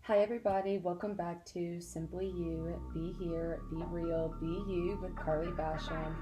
Hi, everybody. Welcome back to Simply You. Be here, be real, be you with Carly Basham.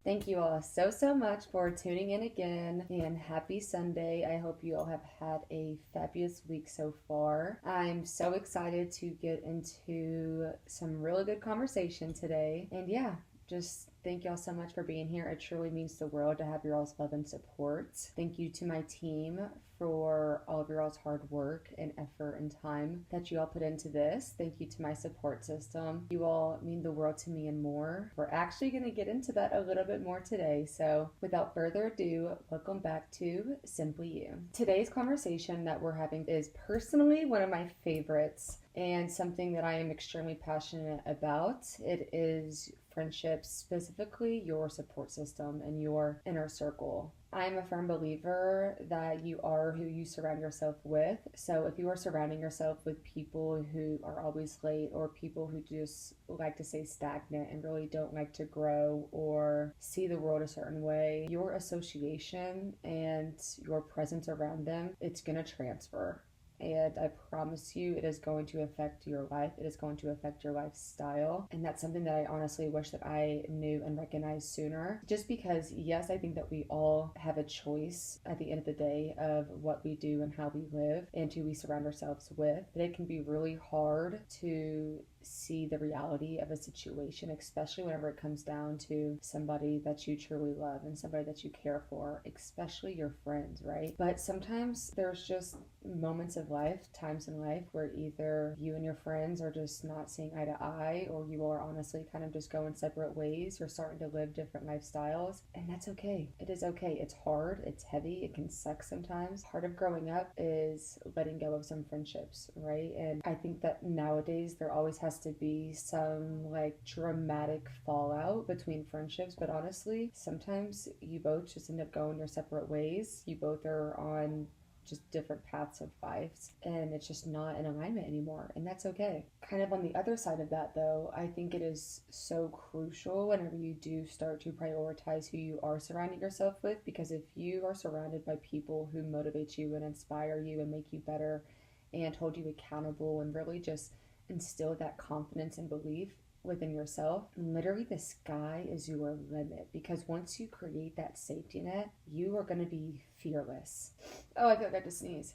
Thank you all so much for tuning in again, and happy Sunday. I hope you all have had a fabulous week so far. I'm so excited to get into some really good conversation today. And yeah, just thank y'all so much for being here. It truly means the world to have your all's love and support. Thank you to my team for all of your all's hard work and effort and time that you all put into this. Thank you to my support system. You all mean the world to me and more. We're actually going to get into that a little bit more today. So without further ado, welcome back to Simply You. Today's conversation that we're having is personally one of my favorites and something that I am extremely passionate about. It is friendships, specifically your support system and your inner circle. I'm a firm believer that you are who you surround yourself with. So if you are surrounding yourself with people who are always late or people who just like to stay stagnant and really don't like to grow or see the world a certain way, your association and your presence around them, it's going to transfer. And I promise you, it is going to affect your life. It is going to affect your lifestyle. And that's something that I honestly wish that I knew and recognized sooner. Just because, yes, I think that we all have a choice at the end of the day of what we do and how we live and who we surround ourselves with. But it can be really hard to see the reality of a situation, especially whenever it comes down to somebody that you truly love and somebody that you care for, especially your friends, right? But sometimes there's just moments of life, times in life, where either you and your friends are just not seeing eye to eye, or you are honestly kind of just going separate ways. You're starting to live different lifestyles, and that's okay. It is okay. It's hard, it's heavy, it can suck sometimes. Part of growing up is letting go of some friendships, right? And I think that nowadays there always has to be some like dramatic fallout between friendships, but honestly, sometimes you both just end up going your separate ways. You both are on just different paths of lives, and it's just not in alignment anymore, and that's okay. Kind of on the other side of that, though, I think it is so crucial whenever you do start to prioritize who you are surrounding yourself with, because if you are surrounded by people who motivate you and inspire you and make you better and hold you accountable and really just instill that confidence and belief within yourself, literally the sky is your limit, because once you create that safety net, you are going to be fearless. Oh, I feel like I just sneeze.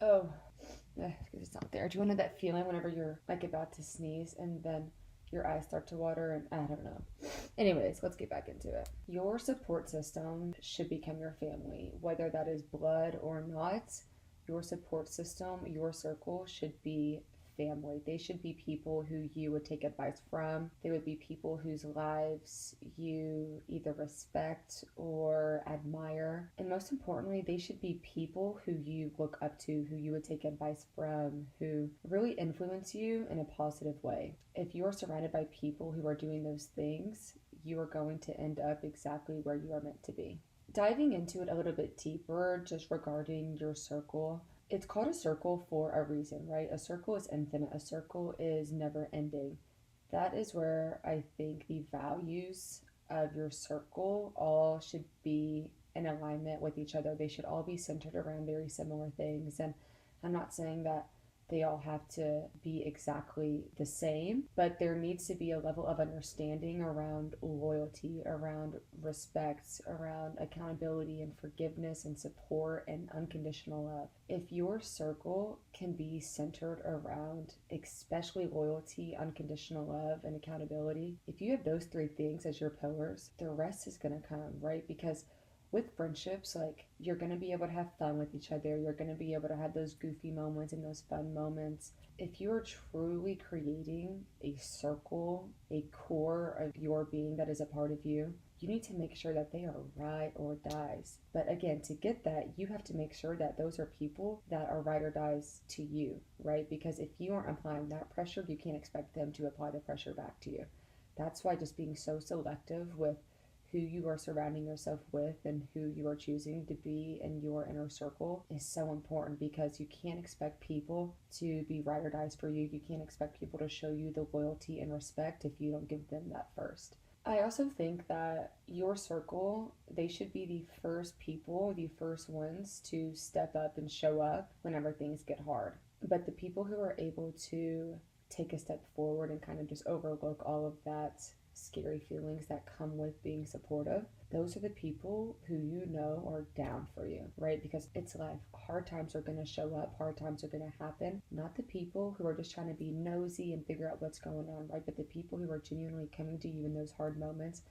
Oh, because it's not there. Do you want to know that feeling whenever you're like about to sneeze and then your eyes start to water? And I don't know. Anyways, let's get back into it. Your support system should become your family, whether that is blood or not. Your support system, your circle should be family. They should be people who you would take advice from. They would be people whose lives you either respect or admire. And most importantly, they should be people who you look up to, who you would take advice from, who really influence you in a positive way. If you're surrounded by people who are doing those things, you are going to end up exactly where you are meant to be. Diving into it a little bit deeper, just regarding your circle, it's called a circle for a reason, right? A circle is infinite, a circle is never ending. That is where I think the values of your circle all should be in alignment with each other. They should all be centered around very similar things. And I'm not saying that they all have to be exactly the same, but there needs to be a level of understanding around loyalty, around respect, around accountability and forgiveness and support and unconditional love. If your circle can be centered around especially loyalty, unconditional love, and accountability, if you have those three things as your pillars, the rest is going to come, right? Because with friendships, like, you're going to be able to have fun with each other. You're going to be able to have those goofy moments and those fun moments. If you are truly creating a circle, a core of your being that is a part of you, you need to make sure that they are ride or dies. But again, to get that, you have to make sure that those are people that are ride or dies to you, right? Because if you aren't applying that pressure, you can't expect them to apply the pressure back to you. That's why just being so selective with who you are surrounding yourself with and who you are choosing to be in your inner circle is so important, because you can't expect people to be ride or dies for you. You can't expect people to show you the loyalty and respect if you don't give them that first. I also think that your circle, they should be the first people, the first ones to step up and show up whenever things get hard. But the people who are able to take a step forward and kind of just overlook all of that scary feelings that come with being supportive, those are the people who you know are down for you, right? Because it's life. Hard times are going to show up, hard times are going to happen. Not the people who are just trying to be nosy and figure out what's going on, right? But the people who are genuinely coming to you in those hard moments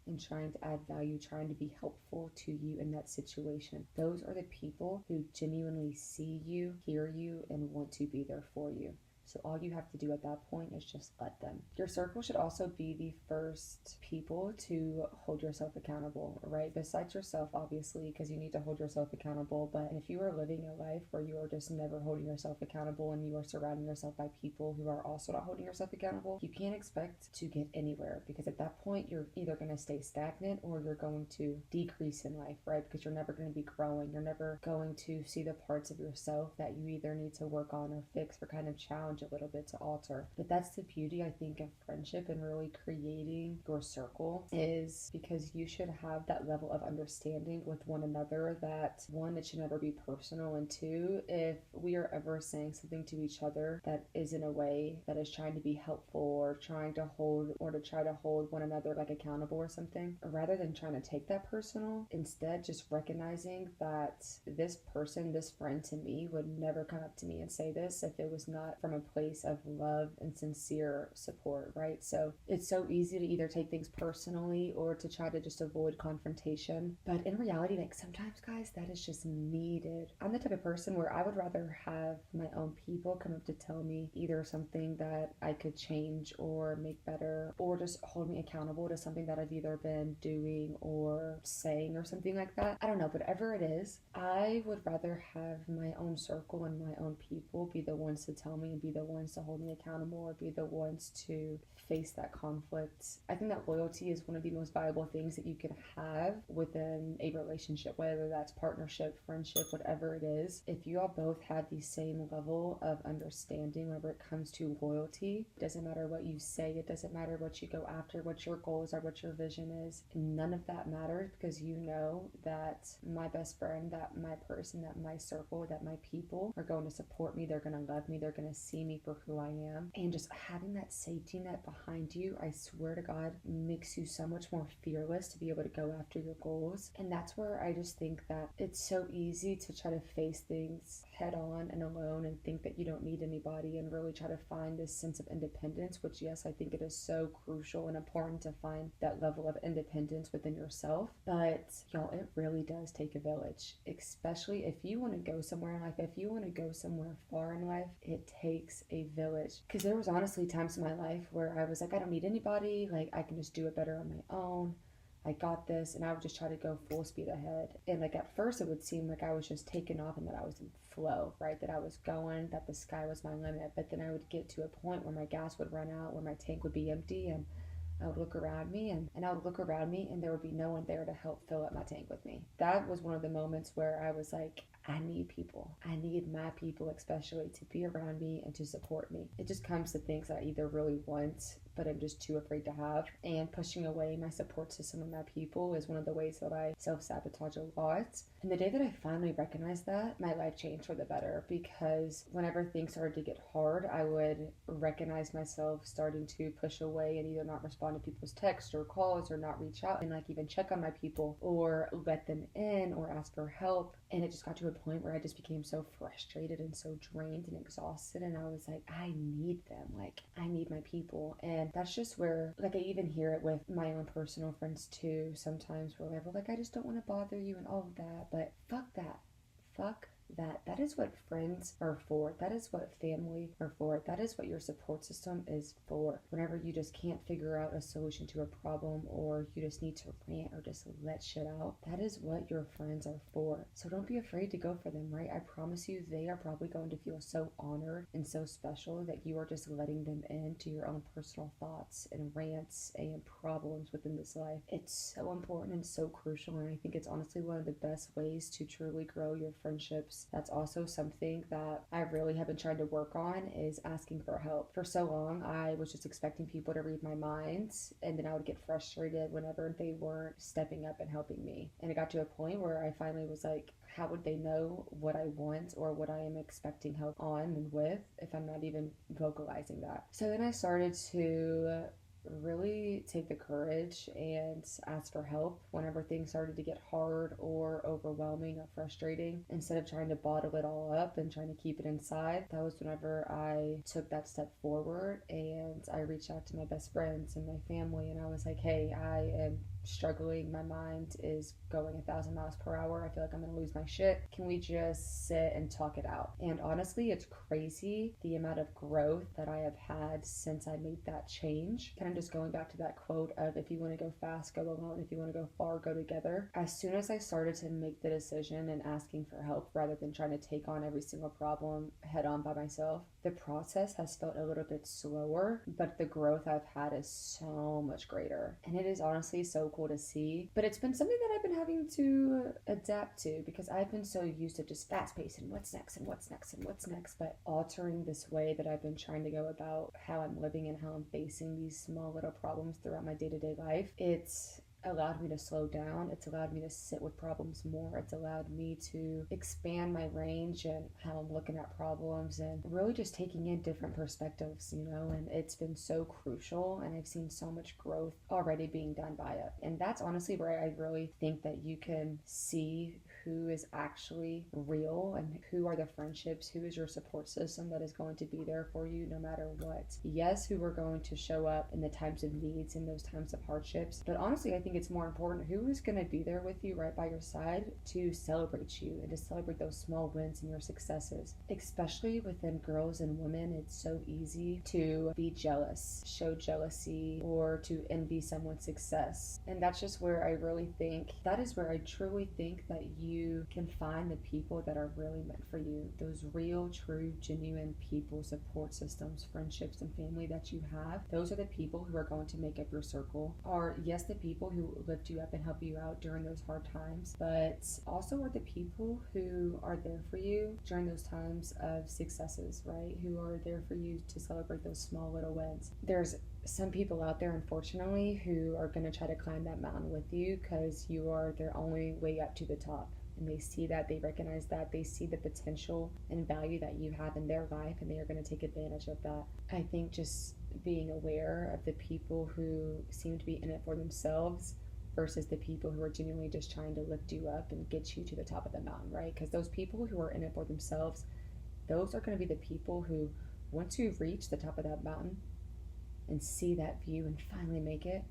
and trying to add value, trying to be helpful to you in that situation. Those are the people who genuinely see you, hear you, and want to be there for you. So all you have to do at that point is just let them. Your circle should also be the first people to hold yourself accountable, right? Besides yourself, obviously, because you need to hold yourself accountable. But if you are living a life where you are just never holding yourself accountable and you are surrounding yourself by people who are also not holding yourself accountable, you can't expect to get anywhere, because at that point, you're either going to stay stagnant or you're going to decrease in life, right? Because you're never going to be growing. You're never going to see the parts of yourself that you either need to work on or fix or kind of challenge a little bit to alter. But that's the beauty, I think, of friendship and really creating your circle, is because you should have that level of understanding with one another that, one, it should never be personal, and two, if we are ever saying something to each other that is in a way that is trying to be helpful or trying to hold or to try to hold one another like accountable or something, rather than trying to take that personal, instead just recognizing that this person, this friend to me, would never come up to me and say this if it was not from a place of love and sincere support, right? So it's so easy to either take things personally or to try to just avoid confrontation. But in reality, like, sometimes, guys, that is just needed. I'm the type of person where I would rather have my own people come up to tell me either something that I could change or make better, or just hold me accountable to something that I've either been doing or saying or something like that. I don't know, whatever it is, I would rather have my own circle and my own people be the ones to tell me and be the ones to hold me accountable or be the ones to face that conflict. I think that loyalty is one of the most valuable things that you can have within a relationship, whether that's partnership, friendship, whatever it is. If you all both have the same level of understanding whenever it comes to loyalty, it doesn't matter what you say, it doesn't matter what you go after, what your goals are, what your vision is. None of that matters, because you know that my best friend, that my person, that my circle, that my people are going to support me, they're going to love me, they're going to see me for who I am. And just having that safety net behind you, I swear to God, makes you so much more fearless to be able to go after your goals. And that's where I just think that it's so easy to try to face things head on and alone and think that you don't need anybody, and really try to find this sense of independence, which, yes, I think it is so crucial and important to find that level of independence within yourself. But y'all, it really does take a village, especially if you want to go somewhere in life, if you want to go somewhere far in life, it takes a village. Because there was honestly times in my life where I was like, I don't need anybody, like, I can just do it better on my own, I got this, and I would just try to go full speed ahead. And like at first it would seem like I was just taking off and that I was in flow, right? That I was going, that the sky was my limit. But then I would get to a point where my gas would run out, where my tank would be empty, and I would look around me and I would look around me and there would be no one there to help fill up my tank with me. That was one of the moments where I was like, I need people. I need my people especially to be around me and to support me. It just comes to things that I either really want but I'm just too afraid to have. And pushing away my support system and my people is one of the ways that I self-sabotage a lot. And the day that I finally recognized that, my life changed for the better, because whenever things started to get hard, I would recognize myself starting to push away and either not respond to people's texts or calls or not reach out and like even check on my people or let them in or ask for help. And it just got to a point where I just became so frustrated and so drained and exhausted, and I was like, I need them. Like, I need my people. And that's just where, like, I even hear it with my own personal friends too sometimes, where they're like, I just don't want to bother you and all of that. But fuck that. Fuck that. That is what friends are for. That is what family are for. That is what your support system is for. Whenever you just can't figure out a solution to a problem, or you just need to rant or just let shit out, that is what your friends are for. So don't be afraid to go for them, right? I promise you, they are probably going to feel so honored and so special that you are just letting them into your own personal thoughts and rants and problems within this life. It's so important and so crucial, and I think it's honestly one of the best ways to truly grow your friendships friendships, that's also something that I really have been trying to work on, is asking for help. For so long, I was just expecting people to read my mind, and then I would get frustrated whenever they weren't stepping up and helping me. And it got to a point where I finally was like, how would they know what I want or what I am expecting help on and with if I'm not even vocalizing that? So then I started to really take the courage and ask for help whenever things started to get hard or overwhelming or frustrating. Instead of trying to bottle it all up and trying to keep it inside, that was whenever I took that step forward and I reached out to my best friends and my family, and I was like, hey, I am struggling. My mind is going 1,000 miles per hour. I feel like I'm gonna lose my shit. Can we just sit and talk it out? And honestly, it's crazy the amount of growth that I have had since I made that change. Kind of just going back to that quote of, if you want to go fast, go alone. If you want to go far, go together. As soon as I started to make the decision and asking for help rather than trying to take on every single problem head on by myself, the process has felt a little bit slower, but the growth I've had is so much greater. And it is honestly so cool to see. But it's been something that I've been having to adapt to, because I've been so used to just fast paced and what's next and what's next and what's next. But altering this way that I've been trying to go about how I'm living and how I'm facing these small little problems throughout my day-to-day life, it's allowed me to slow down. It's allowed me to sit with problems more. It's allowed me to expand my range and how I'm looking at problems and really just taking in different perspectives, and it's been so crucial, and I've seen so much growth already being done by it. And that's honestly where I really think that you can see who is actually real and who are the friendships, who is your support system that is going to be there for you no matter what. Yes, who are going to show up in the times of needs and those times of hardships, but honestly, I think it's more important who is going to be there with you right by your side to celebrate you and to celebrate those small wins and your successes. Especially within girls and women, it's so easy to be jealous, show jealousy, or to envy someone's success. And that's just where I really think, that is where I truly think that you can find the people that are really meant for you. Those real, true, genuine people, support systems, friendships, and family that you have. Those are the people who are going to make up your circle. Are, yes, the people who lift you up and help you out during those hard times, but also are the people who are there for you during those times of successes, right? Who are there for you to celebrate those small little wins. There's some people out there, unfortunately, who are going to try to climb that mountain with you because you are their only way up to the top. And they see that, they recognize that, they see the potential and value that you have in their life, and they are going to take advantage of that. I think just being aware of the people who seem to be in it for themselves versus the people who are genuinely just trying to lift you up and get you to the top of the mountain, right? Because those people who are in it for themselves, those are going to be the people who, once you reach the top of that mountain and see that view and finally make it,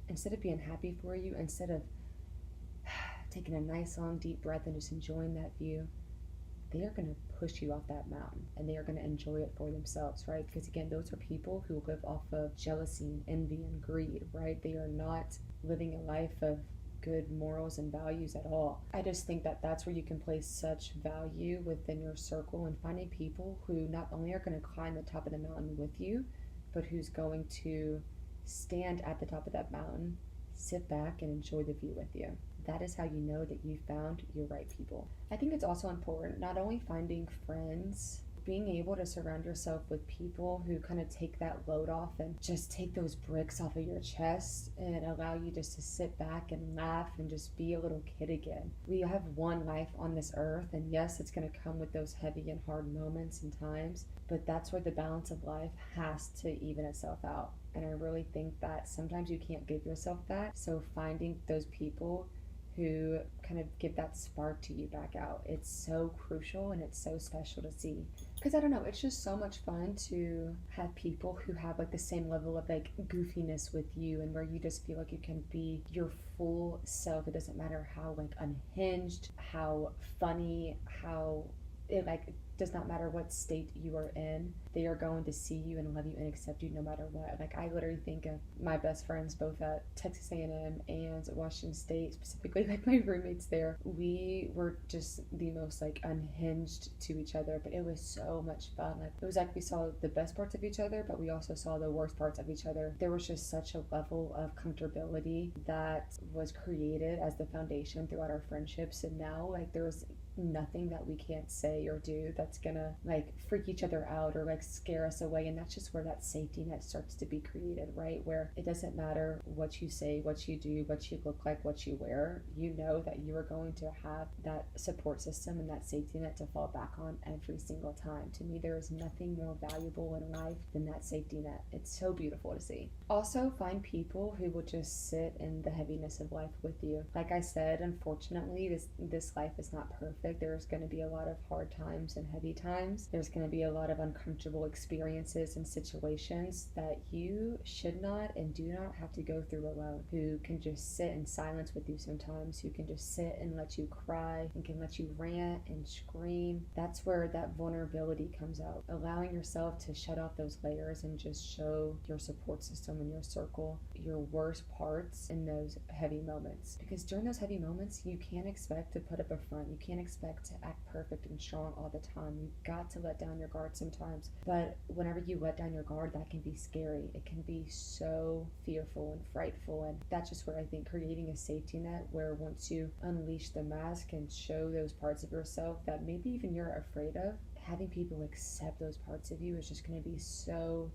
instead of being happy for you, instead of taking a nice long deep breath and just enjoying that view, they are going to push you off that mountain and they are going to enjoy it for themselves, right? Because again, those are people who live off of jealousy and envy and greed, right? They are not living a life of good morals and values at all. I just think that that's where you can place such value within your circle, and finding people who not only are going to climb the top of the mountain with you, but who's going to stand at the top of that mountain, sit back and enjoy the view with you. That is how you know that you found your right people. I think it's also important not only finding friends, being able to surround yourself with people who kind of take that load off and just take those bricks off of your chest and allow you just to sit back and laugh and just be a little kid again. We have one life on this earth, and yes, it's going to come with those heavy and hard moments and times, but that's where the balance of life has to even itself out. And I really think that sometimes you can't give yourself that, so finding those people who kind of give that spark to you back out, it's so crucial and it's so special to see. Because I don't know, it's just so much fun to have people who have like the same level of like goofiness with you, and where you just feel like you can be your full self. It doesn't matter how like unhinged, how funny, how it like does not matter what state you are in, they are going to see you and love you and accept you no matter what. Like I literally think of my best friends both at Texas A&M and Washington State, specifically like my roommates there. We were just the most like unhinged to each other, but it was so much fun. Like it was like we saw the best parts of each other, but we also saw the worst parts of each other. There was just such a level of comfortability that was created as the foundation throughout our friendships, and now like there was nothing that we can't say or do that's gonna like freak each other out or like scare us away. And that's just where that safety net starts to be created, right? Where it doesn't matter what you say, what you do, what you look like, what you wear. You know that you are going to have that support system and that safety net to fall back on every single time. To me, there is nothing more valuable in life than that safety net. It's so beautiful to see. Also, find people who will just sit in the heaviness of life with you. Like I said, unfortunately, this life is not perfect. There's going to be a lot of hard times and heavy times. There's going to be a lot of uncomfortable experiences and situations that you should not and do not have to go through alone. Who can just sit in silence with you sometimes, who can just sit and let you cry and can let you rant and scream. That's where that vulnerability comes out. Allowing yourself to shut off those layers and just show your support system and your circle your worst parts in those heavy moments. Because during those heavy moments, you can't expect to put up a front. You can't expect to act perfect and strong all the time. You've got to let down your guard sometimes. But whenever you let down your guard, that can be scary. It can be so fearful and frightful. And that's just where I think creating a safety net where once you unleash the mask and show those parts of yourself that maybe even you're afraid of, having people accept those parts of you is just going to be so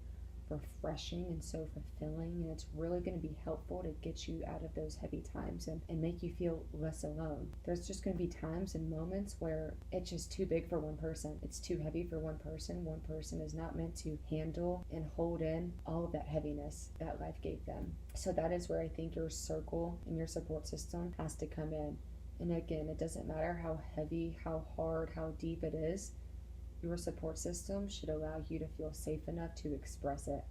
refreshing and so fulfilling, and it's really going to be helpful to get you out of those heavy times and make you feel less alone. There's just going to be times and moments where it's just too big for one person. It's too heavy for one person. One person is not meant to handle and hold in all of that heaviness that life gave them. So that is where I think your circle and your support system has to come in. And again, it doesn't matter how heavy, how hard, how deep it is. Your support system should allow you to feel safe enough to express it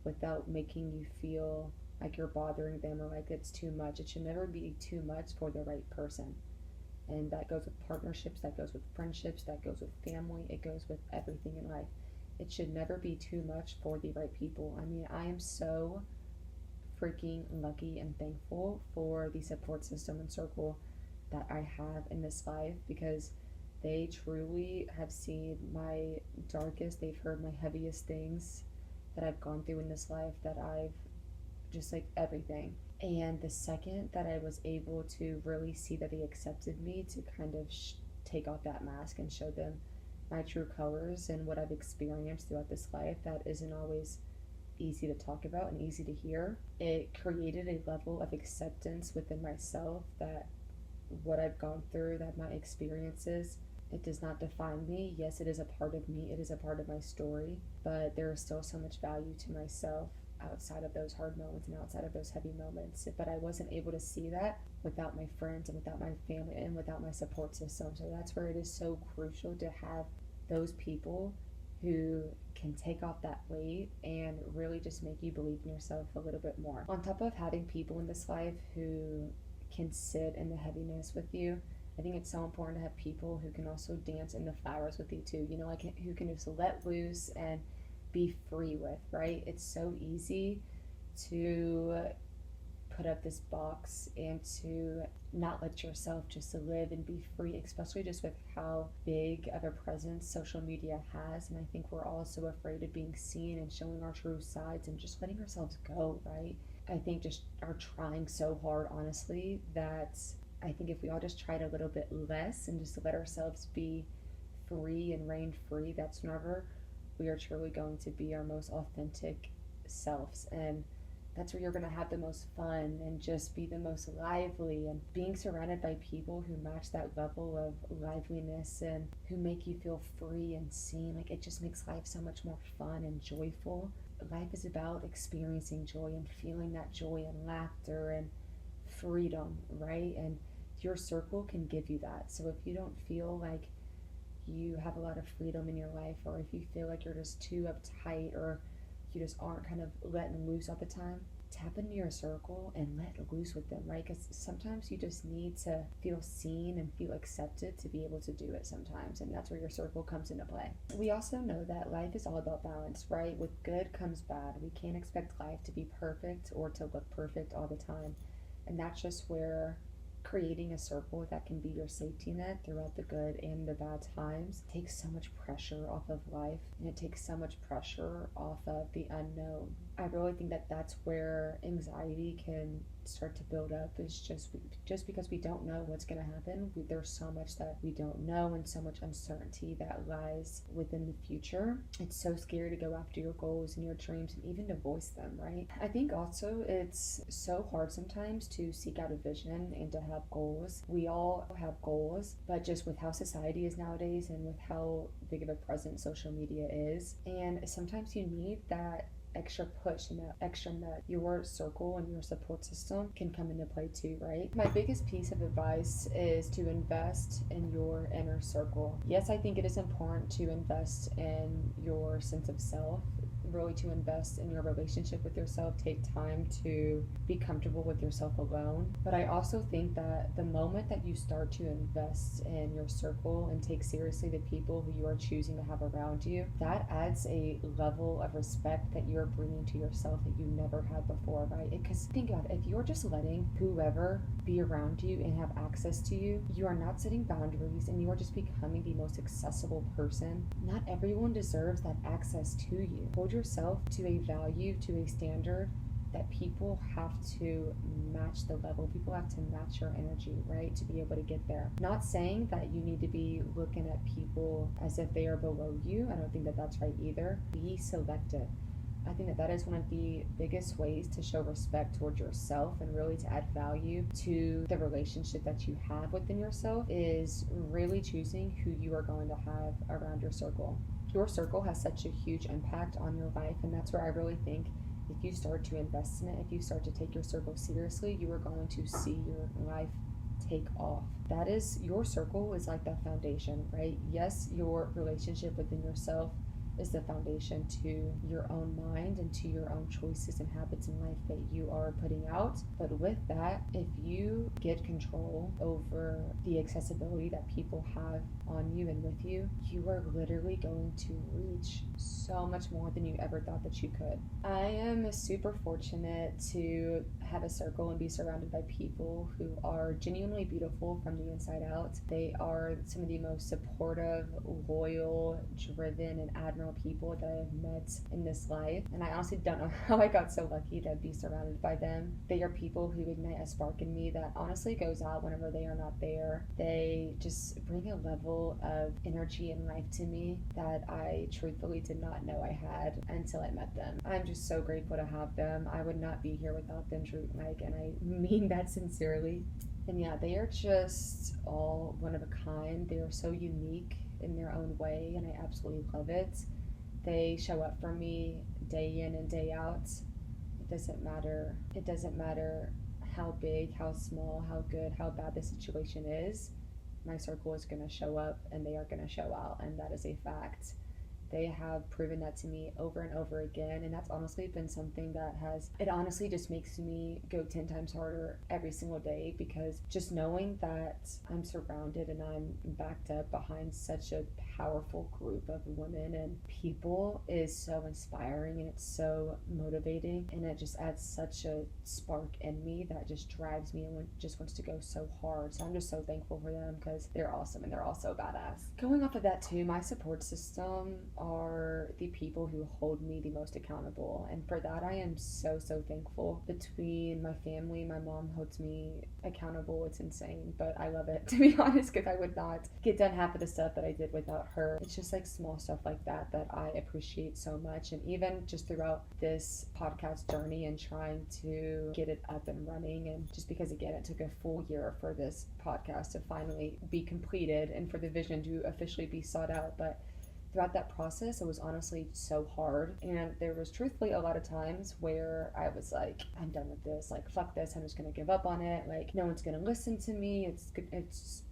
without making you feel like you're bothering them or like it's too much. It should never be too much for the right person. And that goes with partnerships, that goes with friendships, that goes with family, it goes with everything in life. It should never be too much for the right people. I mean, I am so freaking lucky and thankful for the support system and circle that I have in this life, because they truly have seen my darkest, they've heard my heaviest things that I've gone through in this life, that I've just like everything. And the second that I was able to really see that they accepted me, to kind of take off that mask and show them my true colors and what I've experienced throughout this life that isn't always easy to talk about and easy to hear, it created a level of acceptance within myself that what I've gone through, that my experiences, it does not define me. Yes, it is a part of me. It is a part of my story, but there is still so much value to myself outside of those hard moments and outside of those heavy moments. But I wasn't able to see that without my friends and without my family and without my support system. So that's where it is so crucial to have those people who can take off that weight and really just make you believe in yourself a little bit more. On top of having people in this life who can sit in the heaviness with you, I think it's so important to have people who can also dance in the flowers with you too. You know, like who can just let loose and be free with, right? It's so easy to put up this box and to not let yourself just live and be free, especially just with how big of a presence social media has. And I think we're all so afraid of being seen and showing our true sides and just letting ourselves go, right? I think just are trying so hard, honestly, that I think if we all just tried a little bit less and just let ourselves be free and reign free, that's whenever we are truly going to be our most authentic selves. And that's where you're going to have the most fun and just be the most lively, and being surrounded by people who match that level of liveliness and who make you feel free and seen. Like, it just makes life so much more fun and joyful. Life is about experiencing joy and feeling that joy and laughter and freedom, right? And your circle can give you that. So if you don't feel like you have a lot of freedom in your life, or if you feel like you're just too uptight, or you just aren't kind of letting loose all the time, tap into your circle and let loose with them, right? Because sometimes you just need to feel seen and feel accepted to be able to do it sometimes, and that's where your circle comes into play. We also know that life is all about balance, right? With good comes bad. We can't expect life to be perfect or to look perfect all the time, and that's just where creating a circle that can be your safety net throughout the good and the bad times takes so much pressure off of life, and it takes so much pressure off of the unknown. I really think that that's where anxiety can start to build up, is just because we don't know what's going to happen. There's so much that we don't know and so much uncertainty that lies within the future. It's so scary to go after your goals and your dreams and even to voice them, right? I think also it's so hard sometimes to seek out a vision and to have goals. We all have goals, but just with how society is nowadays and with how big of a presence social media is, and sometimes you need that extra push and that extra nut. Your circle and your support system can come into play too, right? My biggest piece of advice is to invest in your inner circle. Yes, I think it is important to invest in your sense of self, really to invest in your relationship with yourself, take time to be comfortable with yourself alone. But I also think that the moment that you start to invest in your circle and take seriously the people who you are choosing to have around you, that adds a level of respect that you're bringing to yourself that you never had before, right? Because think about it, if you're just letting whoever be around you and have access to you, you are not setting boundaries and you are just becoming the most accessible person. Not everyone deserves that access to you. Hold yourself to a value, to a standard that people have to match the level. People have to match your energy, right? To be able to get there. Not saying that you need to be looking at people as if they are below you. I don't think that that's right either. Be selective. I think that that is one of the biggest ways to show respect towards yourself and really to add value to the relationship that you have within yourself, is really choosing who you are going to have around your circle. Your circle has such a huge impact on your life, and that's where I really think if you start to invest in it, if you start to take your circle seriously, you are going to see your life take off. That is, your circle is like that foundation, right? Yes, your relationship within yourself is the foundation to your own mind and to your own choices and habits in life that you are putting out. But with that, if you get control over the accessibility that people have on you and with you, you are literally going to reach so much more than you ever thought that you could. I am super fortunate to have a circle and be surrounded by people who are genuinely beautiful from the inside out. They are some of the most supportive, loyal, driven, and admirable people that I have met in this life, and I honestly don't know how I got so lucky to be surrounded by them. They are people who ignite a spark in me that honestly goes out whenever they are not there. They just bring a level of energy and life to me that I truthfully did not know I had until I met them. I'm just so grateful to have them. I would not be here without them, and I mean that sincerely. And yeah, they are just all one of a kind. They are so unique in their own way, and I absolutely love it. They show up for me day in and day out. It doesn't matter. It doesn't matter how big, how small, how good, how bad the situation is. My circle is going to show up and they are going to show out, and that is a fact. They have proven that to me over and over again, and that's honestly been something that it honestly just makes me go 10 times harder every single day, because just knowing that I'm surrounded and I'm backed up behind such a powerful group of women and people is so inspiring, and it's so motivating, and it just adds such a spark in me that just drives me and just wants to go so hard. So I'm just so thankful for them because they're awesome and they're all so badass. Going off of that too, my support system are the people who hold me the most accountable, and for that I am so thankful. Between my family, my mom holds me accountable. It's insane, but I love it, to be honest, because I would not get done half of the stuff that I did without her. It's just like small stuff like that that I appreciate so much. And even just throughout this podcast journey and trying to get it up and running, and just because again it took a full year for this podcast to finally be completed and for the vision to officially be sought out, but throughout that process, it was honestly so hard. And there was truthfully a lot of times where I was like, I'm done with this. Like, fuck this. I'm just going to give up on it. Like, no one's going to listen to me. It's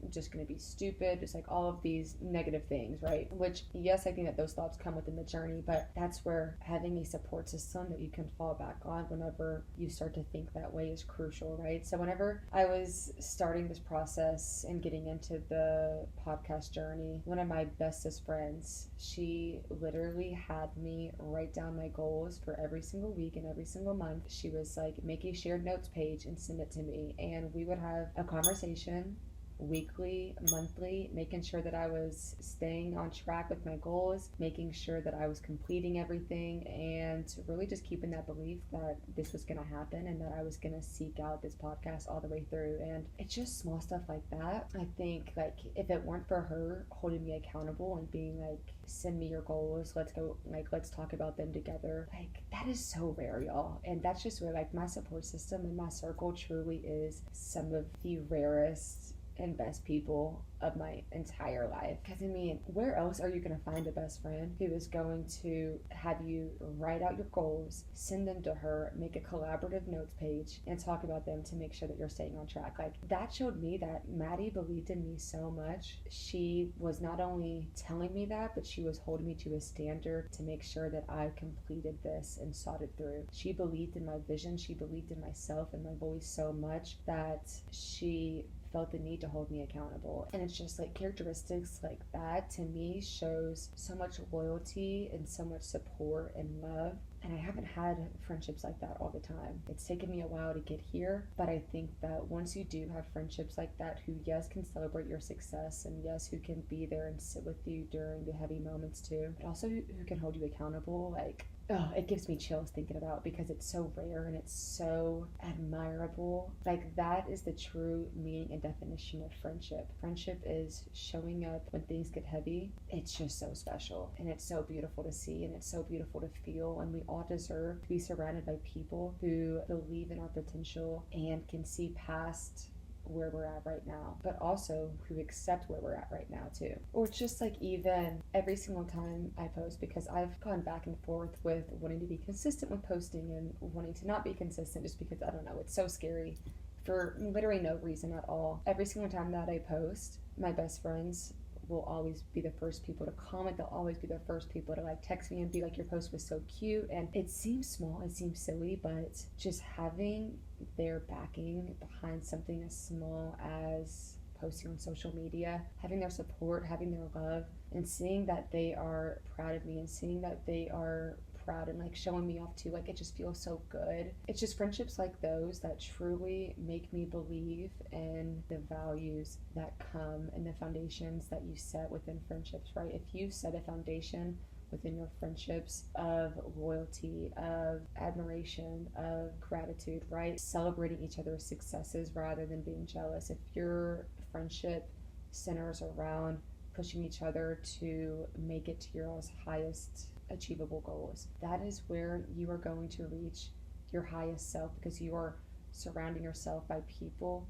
just going to be stupid. Just like all of these negative things, right? Which, yes, I think that those thoughts come within the journey, but that's where having a support system that you can fall back on whenever you start to think that way is crucial, right? So whenever I was starting this process and getting into the podcast journey, one of my bestest friends, she literally had me write down my goals for every single week and every single month. She was like, make a shared notes page and send it to me, and we would have a conversation weekly, monthly, making sure that I was staying on track with my goals, making sure that I was completing everything, and really just keeping that belief that this was going to happen and that I was going to seek out this podcast all the way through. And it's just small stuff like that. I think, like, if it weren't for her holding me accountable and being like, send me your goals, let's go, like, let's talk about them together, like, that is so rare, y'all. And that's just where, like, my support system and my circle truly is some of the rarest and best people of my entire life. Because, I mean, where else are you going to find a best friend who is going to have you write out your goals, send them to her, make a collaborative notes page, and talk about them to make sure that you're staying on track? Like, that showed me that Maddie believed in me so much. She was not only telling me that, but she was holding me to a standard to make sure that I completed this and sought it through. She believed in my vision. She believed in myself and my voice so much that she felt the need to hold me accountable. And it's just like characteristics like that to me shows so much loyalty and so much support and love. And I haven't had friendships like that all the time. It's taken me a while to get here, but I think that once you do have friendships like that who, yes, can celebrate your success, and yes, who can be there and sit with you during the heavy moments too, but also who can hold you accountable, like, oh, it gives me chills thinking about, because it's so rare and it's so admirable. Like, that is the true meaning and definition of friendship. Friendship is showing up when things get heavy. It's just so special, and it's so beautiful to see, and it's so beautiful to feel. And we all deserve to be surrounded by people who believe in our potential and can see past where we're at right now, but also who accept where we're at right now too. Or it's just like, even every single time I post, because I've gone back and forth with wanting to be consistent with posting and wanting to not be consistent, just because, I don't know, it's so scary for literally no reason at all. Every single time that I post, my best friends will always be the first people to comment. They'll always be the first people to like text me and be like, your post was so cute. And it seems small, it seems silly, but just having their backing behind something as small as posting on social media, having their support, having their love, and seeing that they are proud of me and seeing that they are proud and like showing me off too, like, it just feels so good. It's just friendships like those that truly make me believe in the values that come and the foundations that you set within friendships, right? If you set a foundation within your friendships of loyalty, of admiration, of gratitude, right? Celebrating each other's successes rather than being jealous. If your friendship centers around pushing each other to make it to your highest achievable goals, that is where you are going to reach your highest self, because you are surrounding yourself by people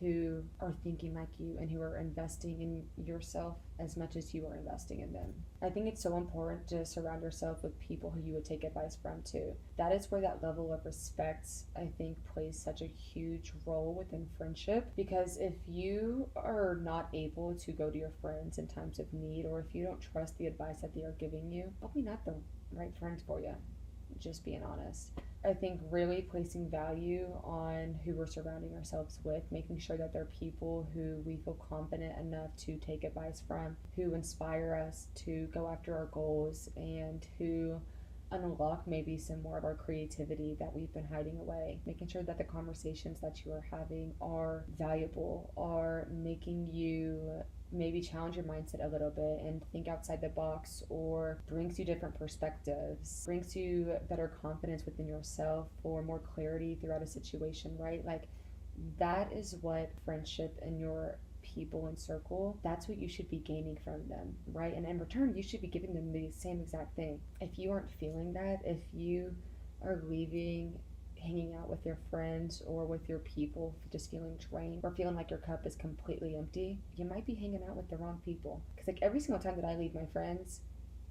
who are thinking like you and who are investing in yourself as much as you are investing in them. I think it's so important to surround yourself with people who you would take advice from too. That is where that level of respect, I think, plays such a huge role within friendship, because if you are not able to go to your friends in times of need, or if you don't trust the advice that they are giving you, probably not the right friends for you. Just being honest. I think really placing value on who we're surrounding ourselves with, making sure that they're people who we feel confident enough to take advice from, who inspire us to go after our goals, and who unlock maybe some more of our creativity that we've been hiding away. Making sure that the conversations that you are having are valuable, are making you maybe challenge your mindset a little bit and think outside the box, or brings you different perspectives, brings you better confidence within yourself, or more clarity throughout a situation, right? Like, that is what friendship and your people and circle, that's what you should be gaining from them, right? And in return, you should be giving them the same exact thing. If you aren't feeling that, if you are leaving hanging out with your friends or with your people just feeling drained, or feeling like your cup is completely empty, you might be hanging out with the wrong people. Because like every single time that I leave my friends,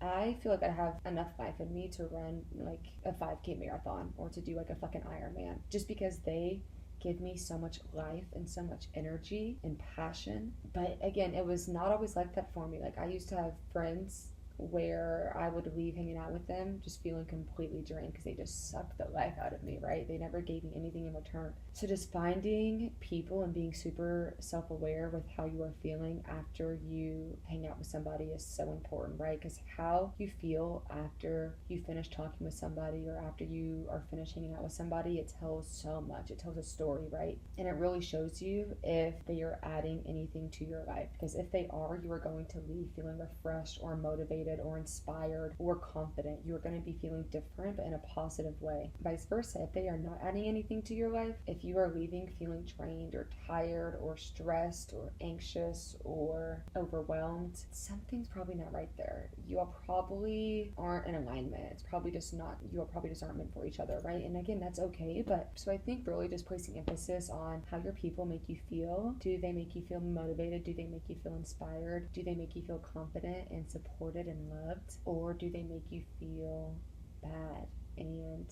I feel like I have enough life in me to run like a 5K marathon, or to do like a fucking Ironman, just because they give me so much life and so much energy and passion. But again, it was not always like that for me. Like, I used to have friends where I would leave hanging out with them just feeling completely drained because they just sucked the life out of me, right? They never gave me anything in return. So just finding people and being super self-aware with how you are feeling after you hang out with somebody is so important, right? Because how you feel after you finish talking with somebody or after you are finished hanging out with somebody, it tells so much. It tells a story, right? And it really shows you if they are adding anything to your life. Because if they are, you are going to leave feeling refreshed or motivated or inspired or confident. You are going to be feeling different, but in a positive way. Vice versa, if they are not adding anything to your life, if you are leaving feeling drained or tired or stressed or anxious or overwhelmed, something's probably not right there. You all probably aren't in alignment. It's probably just not, you all probably just aren't meant for each other, right? And again, that's okay. But so I think really just placing emphasis on how your people make you feel. Do they make you feel motivated? Do they make you feel inspired? Do they make you feel confident and supported and loved? Or do they make you feel bad and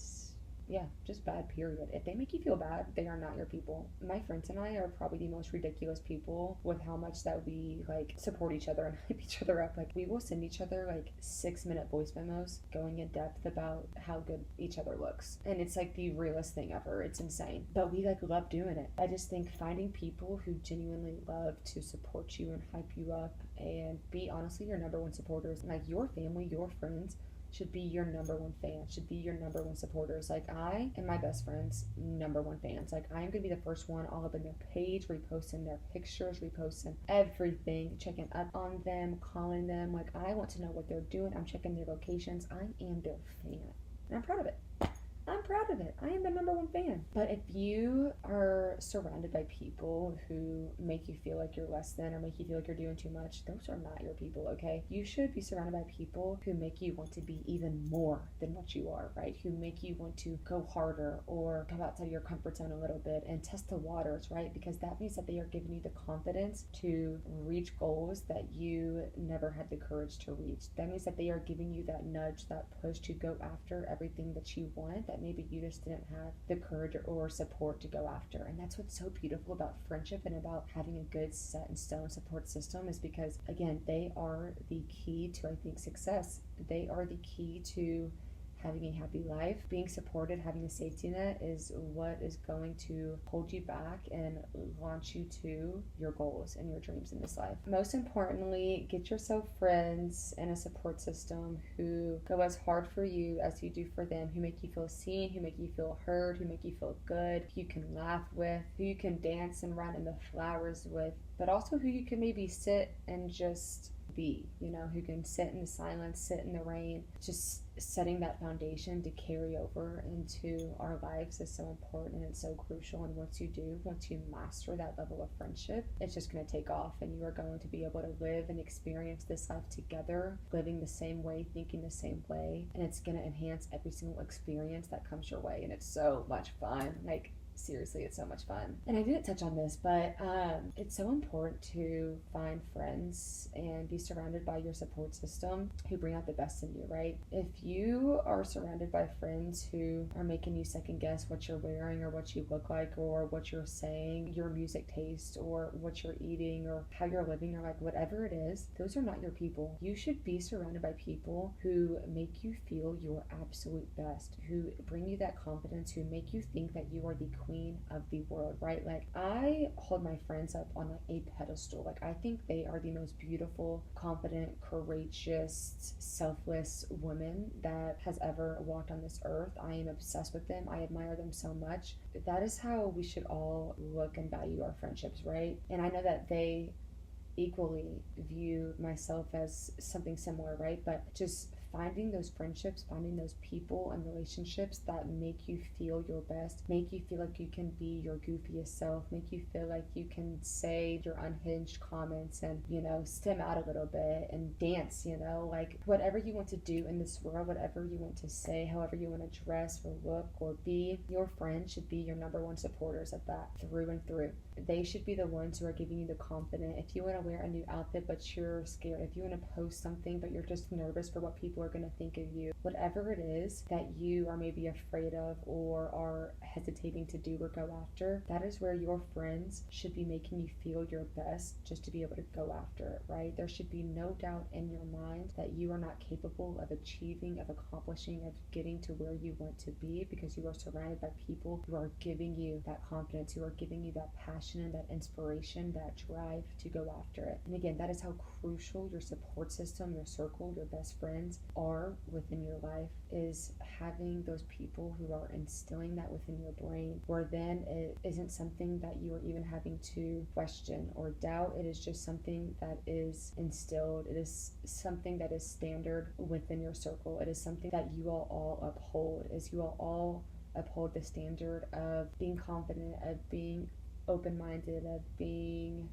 yeah, just bad, period. If they make you feel bad, they are not your people. My friends and I are probably the most ridiculous people with how much that we like support each other and hype each other up. Like we will send each other like 6-minute voice memos going in depth about how good each other looks. And it's like the realest thing ever. It's insane. But we like love doing it. I just think finding people who genuinely love to support you and hype you up and be honestly your number one supporters, like your family, your friends, should be your number one fan, should be your number one supporters. Like I and my best friends, number one fans. Like I am gonna be the first one all up in their page, reposting their pictures, reposting everything, checking up on them, calling them. Like I want to know what they're doing. I'm checking their locations. I am their fan. And I'm proud of it. I'm proud of it. I am the number one fan. But if you are surrounded by people who make you feel like you're less than or make you feel like you're doing too much, those are not your people, okay? You should be surrounded by people who make you want to be even more than what you are, right? Who make you want to go harder or go outside of your comfort zone a little bit and test the waters, right? Because that means that they are giving you the confidence to reach goals that you never had the courage to reach. That means that they are giving you that nudge, that push to go after everything that you want that maybe you just didn't have the courage or support to go after. And that's what's so beautiful about friendship and about having a good set in stone support system is because, again, they are the key to, I think, success. They are the key to having a happy life. Being supported, having a safety net is what is going to hold you back and launch you to your goals and your dreams in this life. Most importantly, get yourself friends and a support system who go as hard for you as you do for them, who make you feel seen, who make you feel heard, who make you feel good, who you can laugh with, who you can dance and run in the flowers with, but also who you can maybe sit and just be, who can sit in the silence, sit in the rain. Just setting that foundation to carry over into our lives is so important and so crucial. And once you master that level of friendship, it's just going to take off and you are going to be able to live and experience this life together, living the same way, thinking the same way, and it's going to enhance every single experience that comes your way. And it's so much fun. Like, seriously, it's so much fun. And I didn't touch on this, but it's so important to find friends and be surrounded by your support system who bring out the best in you, right? If you are surrounded by friends who are making you second guess what you're wearing or what you look like or what you're saying, your music taste or what you're eating or how you're living or like whatever it is, those are not your people. You should be surrounded by people who make you feel your absolute best, who bring you that confidence, who make you think that you are the queen of the world, right? Like I hold my friends up on like a pedestal. Like I think they are the most beautiful, confident, courageous, selfless woman that has ever walked on this earth. I am obsessed with them. I admire them so much. That is how we should all look and value our friendships, right? And I know that they equally view myself as something similar, right? But just finding those friendships, finding those people and relationships that make you feel your best, make you feel like you can be your goofiest self, make you feel like you can say your unhinged comments and, stim out a little bit and dance, like whatever you want to do in this world, whatever you want to say, however you want to dress or look or be, your friend should be your number one supporters of that through and through. They should be the ones who are giving you the confidence. If you want to wear a new outfit but you're scared, if you want to post something but you're just nervous for what people are going to think of you, whatever it is that you are maybe afraid of or are hesitating to do or go after, that is where your friends should be making you feel your best just to be able to go after it, right? There should be no doubt in your mind that you are not capable of achieving, of accomplishing, of getting to where you want to be, because you are surrounded by people who are giving you that confidence, who are giving you that passion and that inspiration, that drive to go after it. And again, that is how crucial your support system, your circle, your best friends are within your life, is having those people who are instilling that within your brain, where then it isn't something that you are even having to question or doubt. It is just something that is instilled. It is something that is standard within your circle. It is something that you all uphold, as you all uphold the standard of being confident, of being open-minded, of being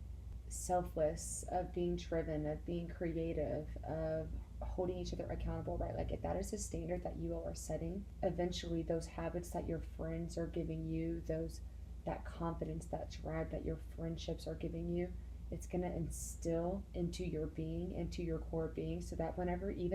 selfless, of being driven, of being creative, of holding each other accountable, right? Like, if that is a standard that you all are setting, eventually those habits that your friends are giving you, that confidence, that drive that your friendships are giving you, it's going to instill into your being, into your core being, so that whenever you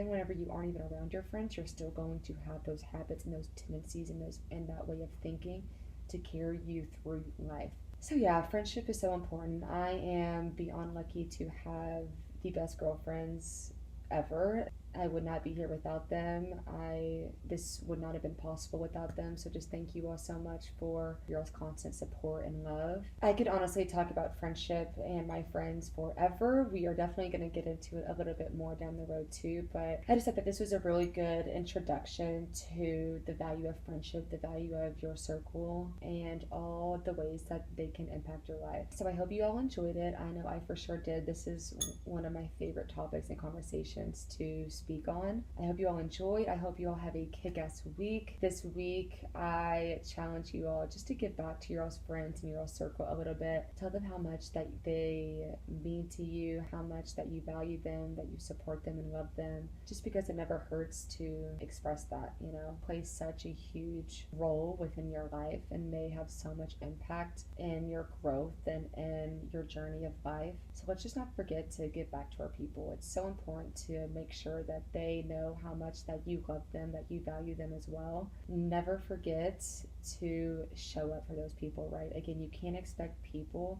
aren't even around your friends, you're still going to have those habits and those tendencies and that way of thinking to carry you through life. So yeah, friendship is so important. I am beyond lucky to have the best girlfriends ever. I would not be here without them. This would not have been possible without them. So just thank you all so much for your all's constant support and love. I could honestly talk about friendship and my friends forever. We are definitely going to get into it a little bit more down the road too, but I just thought that this was a really good introduction to the value of friendship, the value of your circle, and all the ways that they can impact your life. So I hope you all enjoyed it. I know I for sure did. This is one of my favorite topics and conversations to speak on. I hope you all enjoyed. I hope you all have a kick-ass week. This week, I challenge you all just to give back to your all's friends and your all's circle a little bit. Tell them how much that they mean to you, how much that you value them, that you support them and love them. Just because it never hurts to express that, plays such a huge role within your life, and they have so much impact in your growth and in your journey of life. So let's just not forget to give back to our people. It's so important to make sure that they know how much that you love them, that you value them as well. Never forget to show up for those people, right? Again, you can't expect people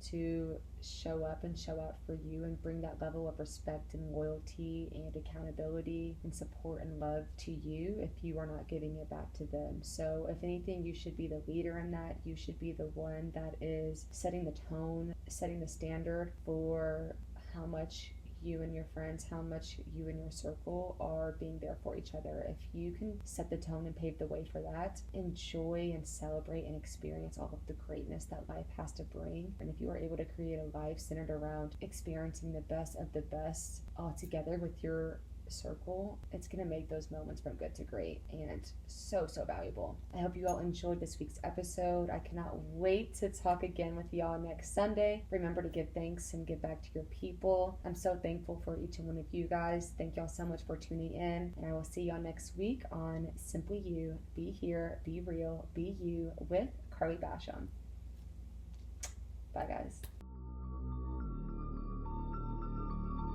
to show up and show out for you and bring that level of respect and loyalty and accountability and support and love to you if you are not giving it back to them. So if anything, you should be the leader in that. You should be the one that is setting the tone, setting the standard for how much you and your friends, how much you and your circle are being there for each other. If you can set the tone and pave the way for that, enjoy and celebrate and experience all of the greatness that life has to bring. And if you are able to create a life centered around experiencing the best of the best all together with your circle, it's going to make those moments from good to great and so valuable. I hope you all enjoyed this week's episode. I cannot wait to talk again with y'all next Sunday. Remember to give thanks and give back to your people. I'm so thankful for each and one of you guys. Thank y'all so much for tuning in, and I will see y'all next week on Simply You, Be Here, Be Real, Be You with Carly Basham. Bye guys.